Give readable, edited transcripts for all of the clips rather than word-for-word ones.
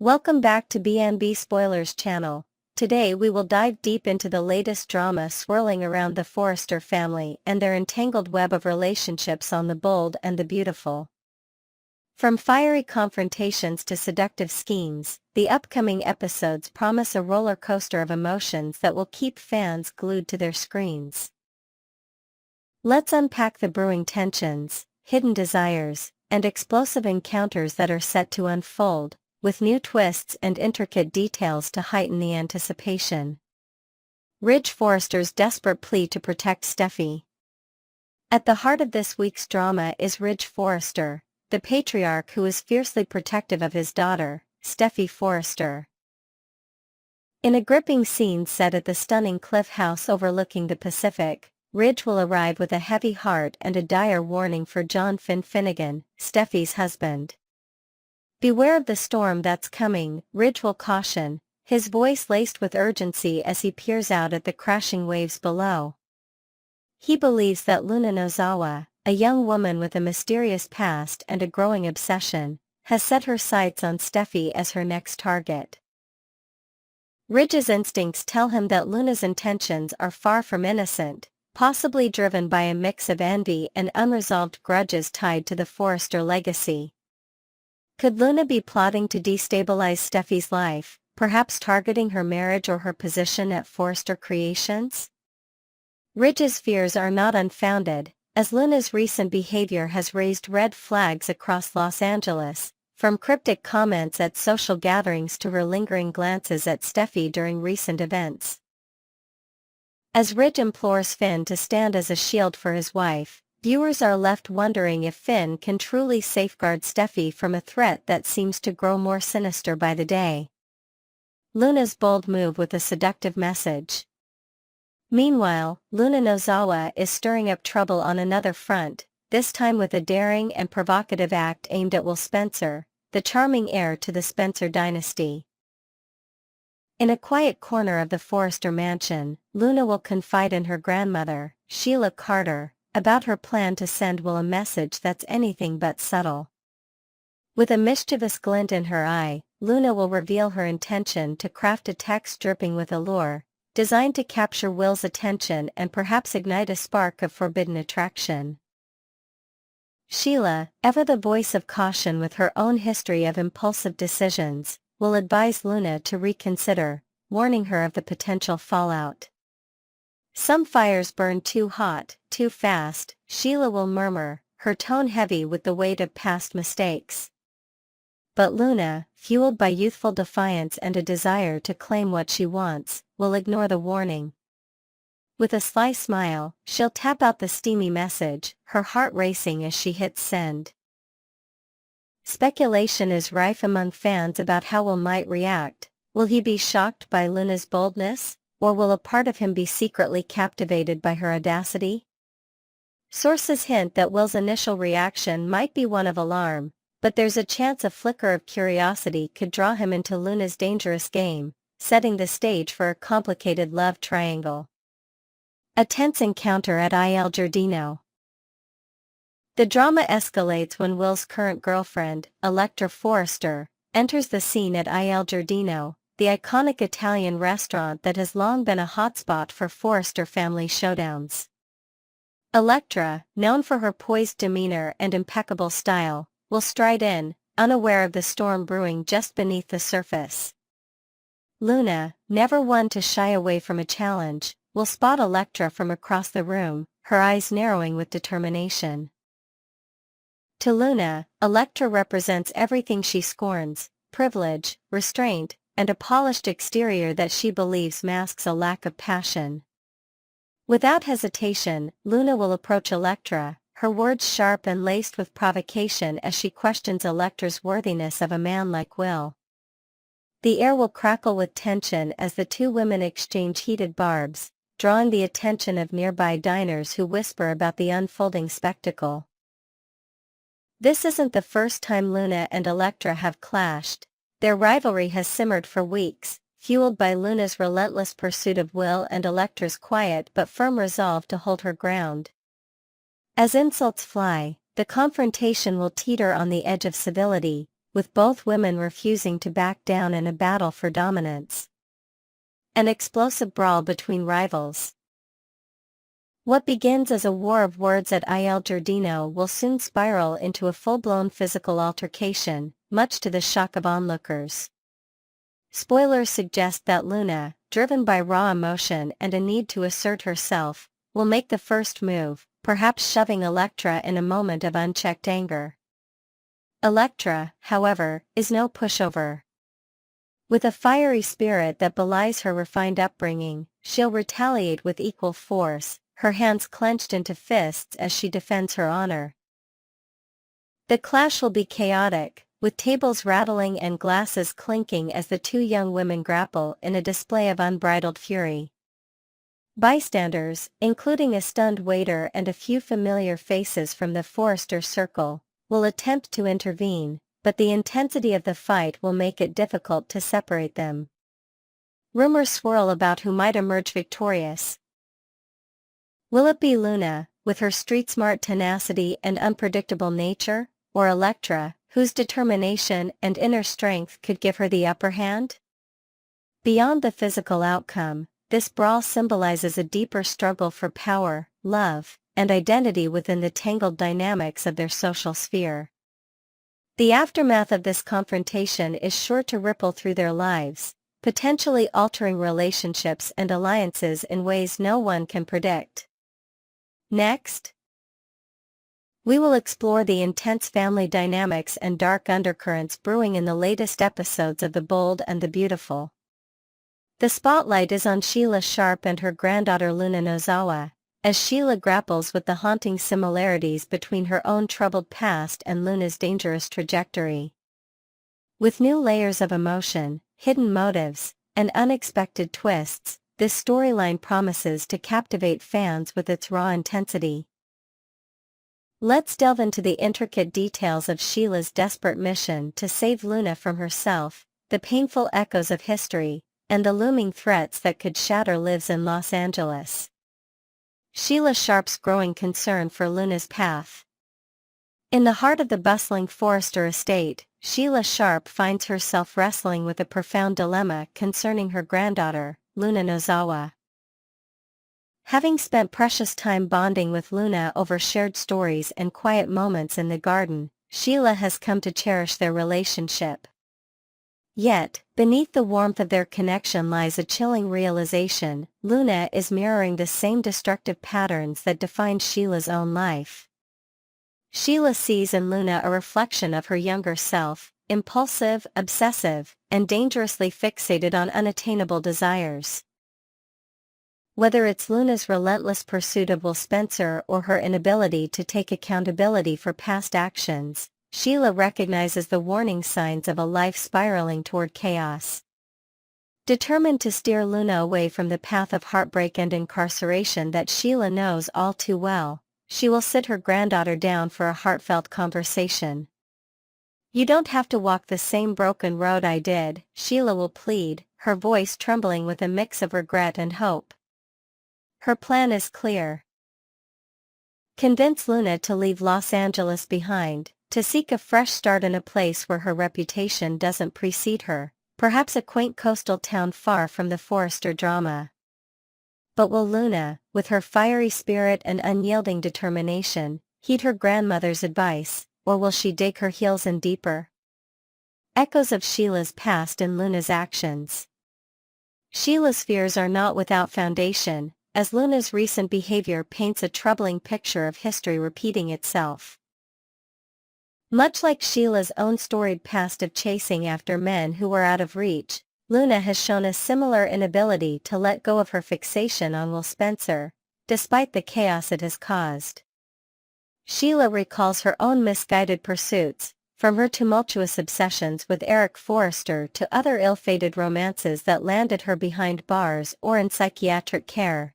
Welcome back to B&B Spoilers channel. Today we will dive deep into the latest drama swirling around the Forrester family and their entangled web of relationships on The Bold and the Beautiful. From fiery confrontations to seductive schemes, the upcoming episodes promise a roller coaster of emotions that will keep fans glued to their screens. Let's unpack the brewing tensions, hidden desires, and explosive encounters that are set to unfold, with new twists and intricate details to heighten the anticipation. Ridge Forrester's desperate plea to protect Steffi. At the heart of this week's drama is Ridge Forrester, the patriarch who is fiercely protective of his daughter, Steffi Forrester. In a gripping scene set at the stunning cliff house overlooking the Pacific, Ridge will arrive with a heavy heart and a dire warning for John Finnegan, Steffi's husband. "Beware of the storm that's coming," Ridge will caution, his voice laced with urgency as he peers out at the crashing waves below. He believes that Luna Nozawa, a young woman with a mysterious past and a growing obsession, has set her sights on Steffi as her next target. Ridge's instincts tell him that Luna's intentions are far from innocent, possibly driven by a mix of envy and unresolved grudges tied to the Forrester legacy. Could Luna be plotting to destabilize Steffi's life, perhaps targeting her marriage or her position at Forrester Creations? Ridge's fears are not unfounded, as Luna's recent behavior has raised red flags across Los Angeles, from cryptic comments at social gatherings to her lingering glances at Steffi during recent events. As Ridge implores Finn to stand as a shield for his wife, viewers are left wondering if Finn can truly safeguard Steffi from a threat that seems to grow more sinister by the day. Luna's bold move with a seductive message. Meanwhile, Luna Nozawa is stirring up trouble on another front, this time with a daring and provocative act aimed at Will Spencer, the charming heir to the Spencer dynasty. In a quiet corner of the Forrester mansion, Luna will confide in her grandmother, Sheila Carter, about her plan to send Will a message that's anything but subtle. With a mischievous glint in her eye, Luna will reveal her intention to craft a text dripping with allure, designed to capture Will's attention and perhaps ignite a spark of forbidden attraction. Sheila, ever the voice of caution with her own history of impulsive decisions, will advise Luna to reconsider, warning her of the potential fallout. "Some fires burn too hot, too fast," Sheila will murmur, her tone heavy with the weight of past mistakes. But Luna, fueled by youthful defiance and a desire to claim what she wants, will ignore the warning. With a sly smile, she'll tap out the steamy message, her heart racing as she hits send. Speculation is rife among fans about how Will might react. Will he be shocked by Luna's boldness, or will a part of him be secretly captivated by her audacity? Sources hint that Will's initial reaction might be one of alarm, but there's a chance a flicker of curiosity could draw him into Luna's dangerous game, setting the stage for a complicated love triangle. A tense encounter at II Giardino. The drama escalates when Will's current girlfriend, Electra Forrester, enters the scene at II Giardino, the iconic Italian restaurant that has long been a hotspot for Forrester family showdowns. Electra, known for her poised demeanor and impeccable style, will stride in, unaware of the storm brewing just beneath the surface. Luna, never one to shy away from a challenge, will spot Electra from across the room, her eyes narrowing with determination. To Luna, Electra represents everything she scorns: privilege, restraint, and a polished exterior that she believes masks a lack of passion. Without hesitation, Luna will approach Electra, her words sharp and laced with provocation as she questions Electra's worthiness of a man like Will. The air will crackle with tension as the two women exchange heated barbs, drawing the attention of nearby diners who whisper about the unfolding spectacle. This isn't the first time Luna and Electra have clashed. Their rivalry has simmered for weeks, fueled by Luna's relentless pursuit of Will and Electra's quiet but firm resolve to hold her ground. As insults fly, the confrontation will teeter on the edge of civility, with both women refusing to back down in a battle for dominance. An explosive brawl between rivals. What begins as a war of words at II Giardino will soon spiral into a full-blown physical altercation, much to the shock of onlookers. Spoilers suggest that Luna, driven by raw emotion and a need to assert herself, will make the first move, perhaps shoving Elektra in a moment of unchecked anger. Elektra, however, is no pushover. With a fiery spirit that belies her refined upbringing, she'll retaliate with equal force, her hands clenched into fists as she defends her honor. The clash will be chaotic, with tables rattling and glasses clinking as the two young women grapple in a display of unbridled fury. Bystanders, including a stunned waiter and a few familiar faces from the Forrester circle, will attempt to intervene, but the intensity of the fight will make it difficult to separate them. Rumors swirl about who might emerge victorious. Will it be Luna, with her street-smart tenacity and unpredictable nature, or Elektra, whose determination and inner strength could give her the upper hand? Beyond the physical outcome, this brawl symbolizes a deeper struggle for power, love, and identity within the tangled dynamics of their social sphere. The aftermath of this confrontation is sure to ripple through their lives, potentially altering relationships and alliances in ways no one can predict. Next, we will explore the intense family dynamics and dark undercurrents brewing in the latest episodes of The Bold and the Beautiful. The spotlight is on Sheila Sharp and her granddaughter Luna Nozawa, as Sheila grapples with the haunting similarities between her own troubled past and Luna's dangerous trajectory. With new layers of emotion, hidden motives, and unexpected twists, this storyline promises to captivate fans with its raw intensity. Let's delve into the intricate details of Sheila's desperate mission to save Luna from herself, the painful echoes of history, and the looming threats that could shatter lives in Los Angeles. Sheila Sharp's growing concern for Luna's path. In the heart of the bustling Forrester estate, Sheila Sharp finds herself wrestling with a profound dilemma concerning her granddaughter, Luna Nozawa. Having spent precious time bonding with Luna over shared stories and quiet moments in the garden, Sheila has come to cherish their relationship. Yet, beneath the warmth of their connection lies a chilling realization: Luna is mirroring the same destructive patterns that defined Sheila's own life. Sheila sees in Luna a reflection of her younger self, impulsive, obsessive, and dangerously fixated on unattainable desires. Whether it's Luna's relentless pursuit of Will Spencer or her inability to take accountability for past actions, Sheila recognizes the warning signs of a life spiraling toward chaos. Determined to steer Luna away from the path of heartbreak and incarceration that Sheila knows all too well, she will sit her granddaughter down for a heartfelt conversation. "You don't have to walk the same broken road I did," Sheila will plead, her voice trembling with a mix of regret and hope. Her plan is clear. Convince Luna to leave Los Angeles behind, to seek a fresh start in a place where her reputation doesn't precede her, perhaps a quaint coastal town far from the Forrester drama. But will Luna, with her fiery spirit and unyielding determination, heed her grandmother's advice, or will she dig her heels in deeper? Echoes of Sheila's past in Luna's actions. Sheila's fears are not without foundation, as Luna's recent behavior paints a troubling picture of history repeating itself. Much like Sheila's own storied past of chasing after men who were out of reach, Luna has shown a similar inability to let go of her fixation on Will Spencer, despite the chaos it has caused. Sheila recalls her own misguided pursuits, from her tumultuous obsessions with Eric Forrester to other ill-fated romances that landed her behind bars or in psychiatric care.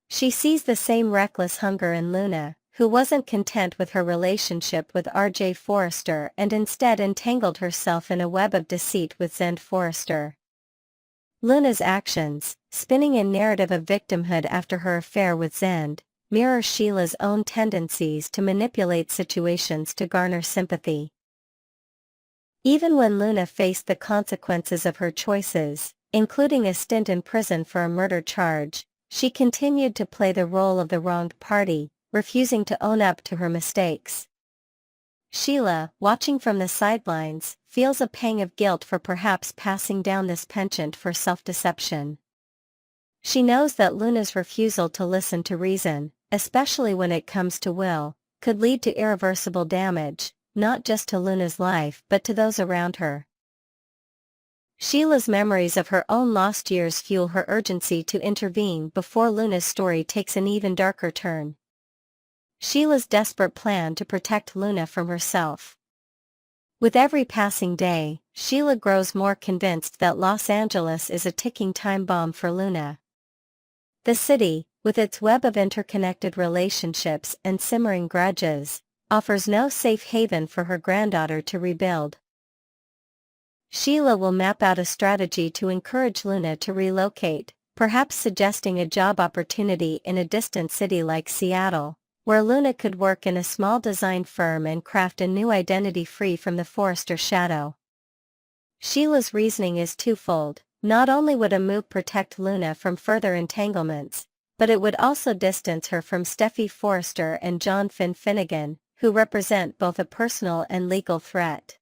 She sees the same reckless hunger in Luna, who wasn't content with her relationship with R.J. Forrester and instead entangled herself in a web of deceit with Zend Forrester. Luna's actions, spinning a narrative of victimhood after her affair with Zend, mirror Sheila's own tendencies to manipulate situations to garner sympathy. Even when Luna faced the consequences of her choices, including a stint in prison for a murder charge, she continued to play the role of the wronged party, refusing to own up to her mistakes. Sheila, watching from the sidelines, feels a pang of guilt for perhaps passing down this penchant for self-deception. She knows that Luna's refusal to listen to reason, especially when it comes to will, could lead to irreversible damage, not just to Luna's life but to those around her. Sheila's memories of her own lost years fuel her urgency to intervene before Luna's story takes an even darker turn. Sheila's desperate plan to protect Luna from herself. With every passing day, Sheila grows more convinced that Los Angeles is a ticking time bomb for Luna. The city, with its web of interconnected relationships and simmering grudges, offers no safe haven for her granddaughter to rebuild. Sheila will map out a strategy to encourage Luna to relocate, perhaps suggesting a job opportunity in a distant city like Seattle, where Luna could work in a small design firm and craft a new identity free from the Forrester shadow. Sheila's reasoning is twofold. Not only would a move protect Luna from further entanglements, but it would also distance her from Steffi Forrester and John Finn Finnegan, who represent both a personal and legal threat.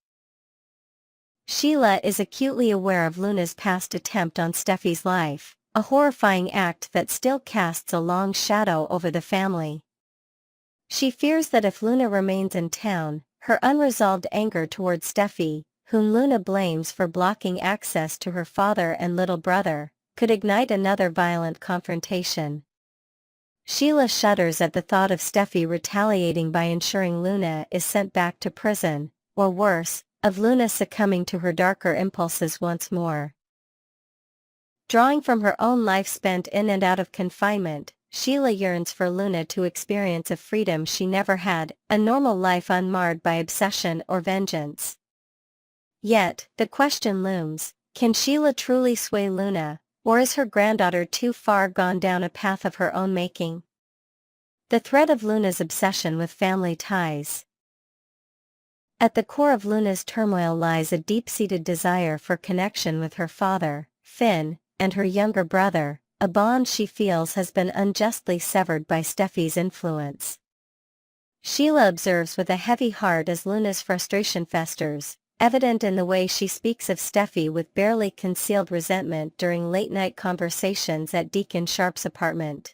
Sheila is acutely aware of Luna's past attempt on Steffi's life, a horrifying act that still casts a long shadow over the family. She fears that if Luna remains in town, her unresolved anger toward Steffi, whom Luna blames for blocking access to her father and little brother, could ignite another violent confrontation. Sheila shudders at the thought of Steffi retaliating by ensuring Luna is sent back to prison, or worse, of Luna succumbing to her darker impulses once more. Drawing from her own life spent in and out of confinement, Sheila yearns for Luna to experience a freedom she never had, a normal life unmarred by obsession or vengeance. Yet, the question looms, can Sheila truly sway Luna, or is her granddaughter too far gone down a path of her own making? The thread of Luna's obsession with family ties. At the core of Luna's turmoil lies a deep-seated desire for connection with her father, Finn, and her younger brother, a bond she feels has been unjustly severed by Steffi's influence. Sheila observes with a heavy heart as Luna's frustration festers, evident in the way she speaks of Steffi with barely concealed resentment during late-night conversations at Deacon Sharp's apartment.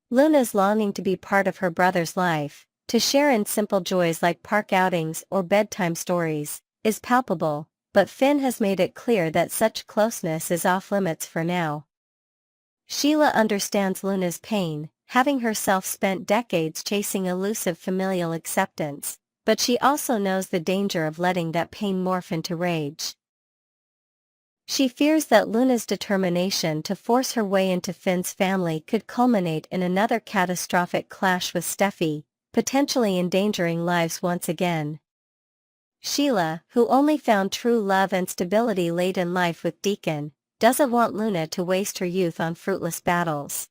Luna's longing to be part of her brother's life, to share in simple joys like park outings or bedtime stories, is palpable, but Finn has made it clear that such closeness is off-limits for now. Sheila understands Luna's pain, having herself spent decades chasing elusive familial acceptance, but she also knows the danger of letting that pain morph into rage. She fears that Luna's determination to force her way into Finn's family could culminate in another catastrophic clash with Steffi, potentially endangering lives once again. Sheila, who only found true love and stability late in life with Deacon, doesn't want Luna to waste her youth on fruitless battles.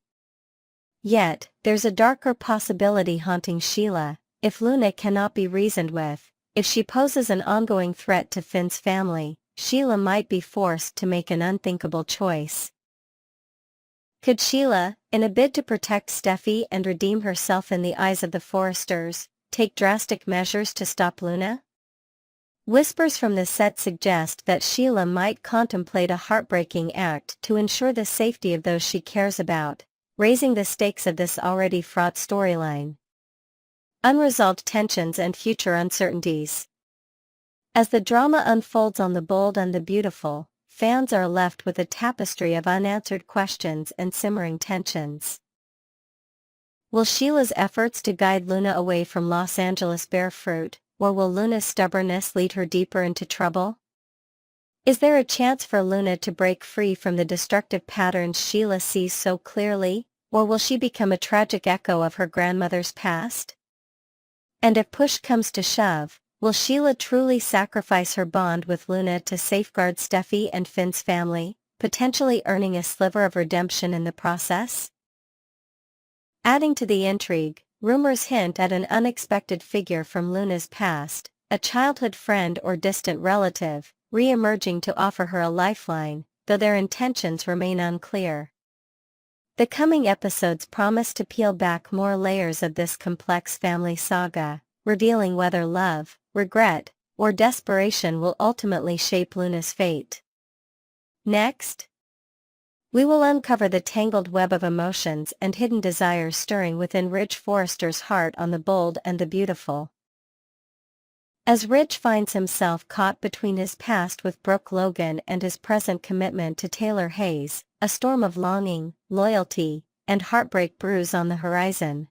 Yet, there's a darker possibility haunting Sheila. If Luna cannot be reasoned with, if she poses an ongoing threat to Finn's family, Sheila might be forced to make an unthinkable choice. Could Sheila, in a bid to protect Steffi and redeem herself in the eyes of the Forresters, take drastic measures to stop Luna? Whispers from the set suggest that Sheila might contemplate a heartbreaking act to ensure the safety of those she cares about, raising the stakes of this already fraught storyline. Unresolved tensions and future uncertainties. As the drama unfolds on The Bold and the Beautiful, fans are left with a tapestry of unanswered questions and simmering tensions. Will Sheila's efforts to guide Luna away from Los Angeles bear fruit, or will Luna's stubbornness lead her deeper into trouble? Is there a chance for Luna to break free from the destructive patterns Sheila sees so clearly, or will she become a tragic echo of her grandmother's past? And if push comes to shove, will Sheila truly sacrifice her bond with Luna to safeguard Steffi and Finn's family, potentially earning a sliver of redemption in the process? Adding to the intrigue, rumors hint at an unexpected figure from Luna's past, a childhood friend or distant relative, re-emerging to offer her a lifeline, though their intentions remain unclear. The coming episodes promise to peel back more layers of this complex family saga, revealing whether love, regret, or desperation will ultimately shape Luna's fate. Next, we will uncover the tangled web of emotions and hidden desires stirring within Ridge Forrester's heart on the bold and the beautiful. As Ridge finds himself caught between his past with Brooke Logan and his present commitment to Taylor Hayes, a storm of longing, loyalty, and heartbreak brews on the horizon.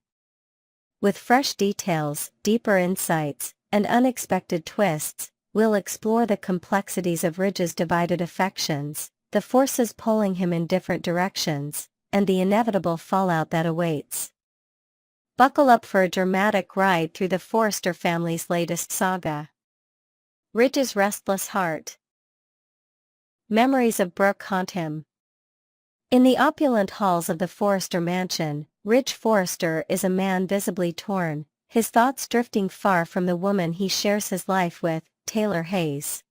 With fresh details, deeper insights, and unexpected twists, we'll explore the complexities of Ridge's divided affections, the forces pulling him in different directions, and the inevitable fallout that awaits. Buckle up for a dramatic ride through the Forrester family's latest saga. Ridge's restless heart. Memories of Brooke haunt him. In the opulent halls of the Forrester mansion, Ridge Forrester is a man visibly torn, his thoughts drifting far from the woman he shares his life with, Taylor Hayes.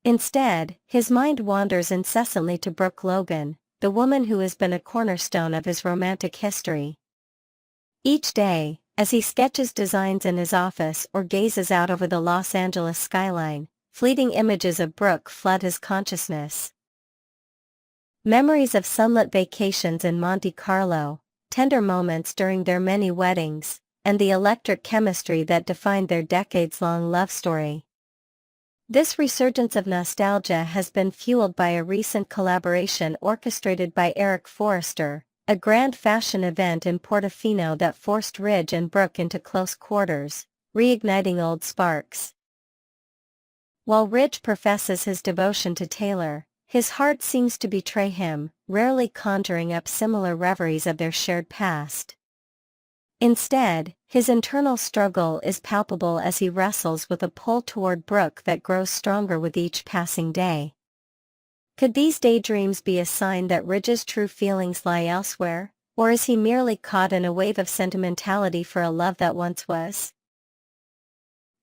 Instead, his mind wanders incessantly to Brooke Logan, the woman who has been a cornerstone of his romantic history. Each day, as he sketches designs in his office or gazes out over the Los Angeles skyline, fleeting images of Brooke flood his consciousness. Memories of sunlit vacations in Monte Carlo, tender moments during their many weddings, and the electric chemistry that defined their decades-long love story. This resurgence of nostalgia has been fueled by a recent collaboration orchestrated by Eric Forrester, a grand fashion event in Portofino that forced Ridge and Brooke into close quarters, reigniting old sparks. While Ridge professes his devotion to Taylor, his heart seems to betray him, rarely conjuring up similar reveries of their shared past. Instead, his internal struggle is palpable as he wrestles with a pull toward Brooke that grows stronger with each passing day. Could these daydreams be a sign that Ridge's true feelings lie elsewhere, or is he merely caught in a wave of sentimentality for a love that once was?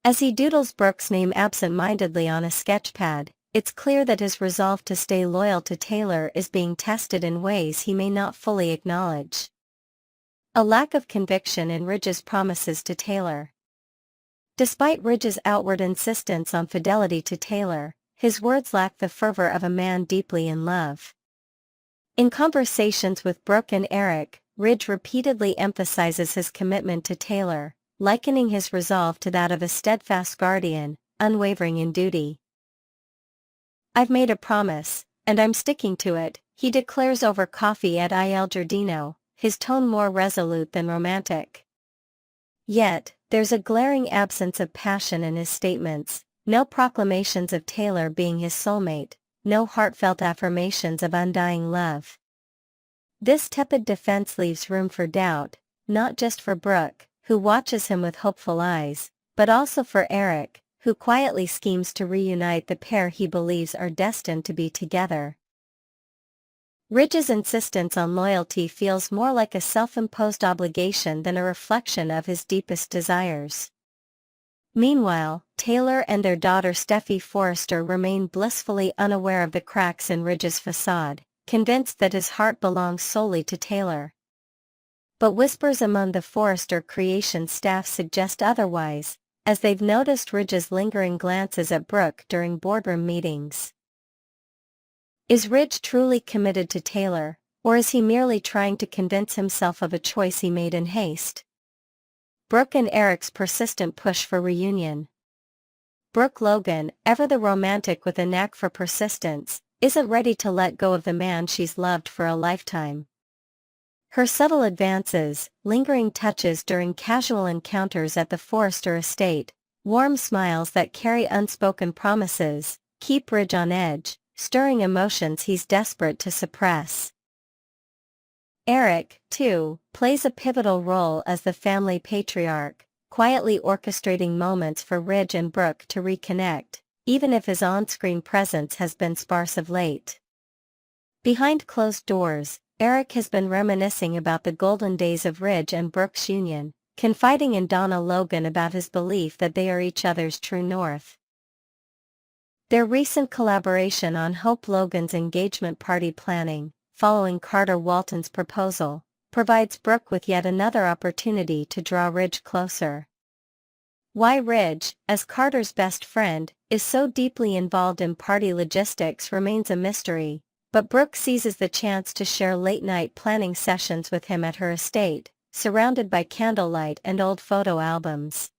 As he doodles Brooke's name absent-mindedly on a sketchpad, it's clear that his resolve to stay loyal to Taylor is being tested in ways he may not fully acknowledge. A lack of conviction in Ridge's promises to Taylor. Despite Ridge's outward insistence on fidelity to Taylor, his words lack the fervor of a man deeply in love. In conversations with Brooke and Eric, Ridge repeatedly emphasizes his commitment to Taylor, likening his resolve to that of a steadfast guardian, unwavering in duty. "I've made a promise, and I'm sticking to it," he declares over coffee at II Giardino, his tone more resolute than romantic. Yet, there's a glaring absence of passion in his statements, no proclamations of Taylor being his soulmate, no heartfelt affirmations of undying love. This tepid defense leaves room for doubt, not just for Brooke, who watches him with hopeful eyes, but also for Eric, who quietly schemes to reunite the pair he believes are destined to be together. Ridge's insistence on loyalty feels more like a self-imposed obligation than a reflection of his deepest desires. Meanwhile, Taylor and their daughter Steffi Forrester remain blissfully unaware of the cracks in Ridge's facade, convinced that his heart belongs solely to Taylor. But whispers among the Forrester creation staff suggest otherwise, as they've noticed Ridge's lingering glances at Brooke during boardroom meetings. Is Ridge truly committed to Taylor, or is he merely trying to convince himself of a choice he made in haste? Brooke and Eric's persistent push for reunion. Brooke Logan, ever the romantic with a knack for persistence, isn't ready to let go of the man she's loved for a lifetime. Her subtle advances, lingering touches during casual encounters at the Forrester estate, warm smiles that carry unspoken promises, keep Ridge on edge, stirring emotions he's desperate to suppress. Eric, too, plays a pivotal role as the family patriarch, quietly orchestrating moments for Ridge and Brooke to reconnect, even if his on-screen presence has been sparse of late. Behind closed doors, Eric has been reminiscing about the golden days of Ridge and Brooke's union, confiding in Donna Logan about his belief that they are each other's true north. Their recent collaboration on Hope Logan's engagement party planning, following Carter Walton's proposal, provides Brooke with yet another opportunity to draw Ridge closer. Why Ridge, as Carter's best friend, is so deeply involved in party logistics remains a mystery, but Brooke seizes the chance to share late-night planning sessions with him at her estate, surrounded by candlelight and old photo albums.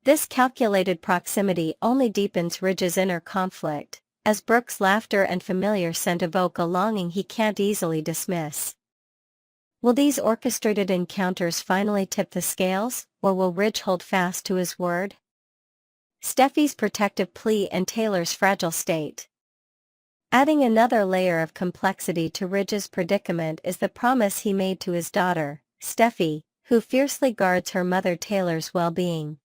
This calculated proximity only deepens Ridge's inner conflict, as Brooke's laughter and familiar scent evoke a longing he can't easily dismiss. Will these orchestrated encounters finally tip the scales, or will Ridge hold fast to his word? Steffi's protective plea and Taylor's fragile state. Adding another layer of complexity to Ridge's predicament is the promise he made to his daughter, Steffi, who fiercely guards her mother Taylor's well-being.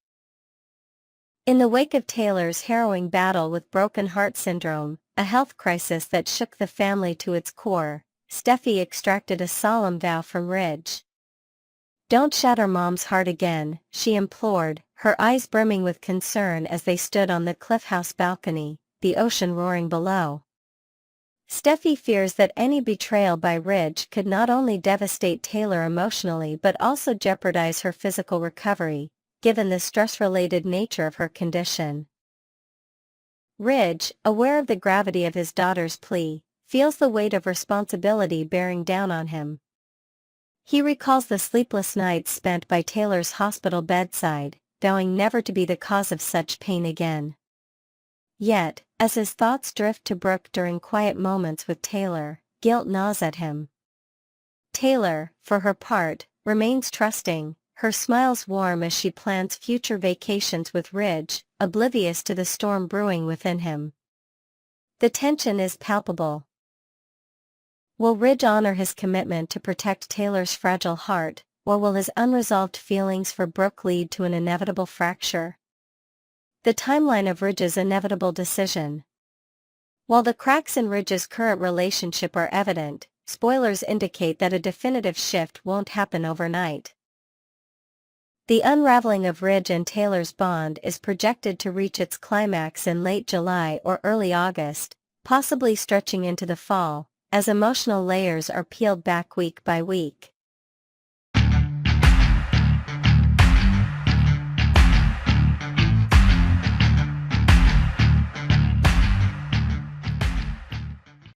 In the wake of Taylor's harrowing battle with broken heart syndrome, a health crisis that shook the family to its core, Steffi extracted a solemn vow from Ridge. "Don't shatter Mom's heart again," she implored, her eyes brimming with concern as they stood on the Cliff House balcony, the ocean roaring below. Steffi fears that any betrayal by Ridge could not only devastate Taylor emotionally but also jeopardize her physical recovery, given the stress-related nature of her condition. Ridge, aware of the gravity of his daughter's plea, feels the weight of responsibility bearing down on him. He recalls the sleepless nights spent by Taylor's hospital bedside, vowing never to be the cause of such pain again. Yet, as his thoughts drift to Brooke during quiet moments with Taylor, guilt gnaws at him. Taylor, for her part, remains trusting, her smiles warm as she plans future vacations with Ridge, oblivious to the storm brewing within him. The tension is palpable. Will Ridge honor his commitment to protect Taylor's fragile heart, or will his unresolved feelings for Brooke lead to an inevitable fracture? The timeline of Ridge's inevitable decision. While the cracks in Ridge's current relationship are evident, spoilers indicate that a definitive shift won't happen overnight. The unraveling of Ridge and Taylor's bond is projected to reach its climax in late July or early August, possibly stretching into the fall, as emotional layers are peeled back week by week.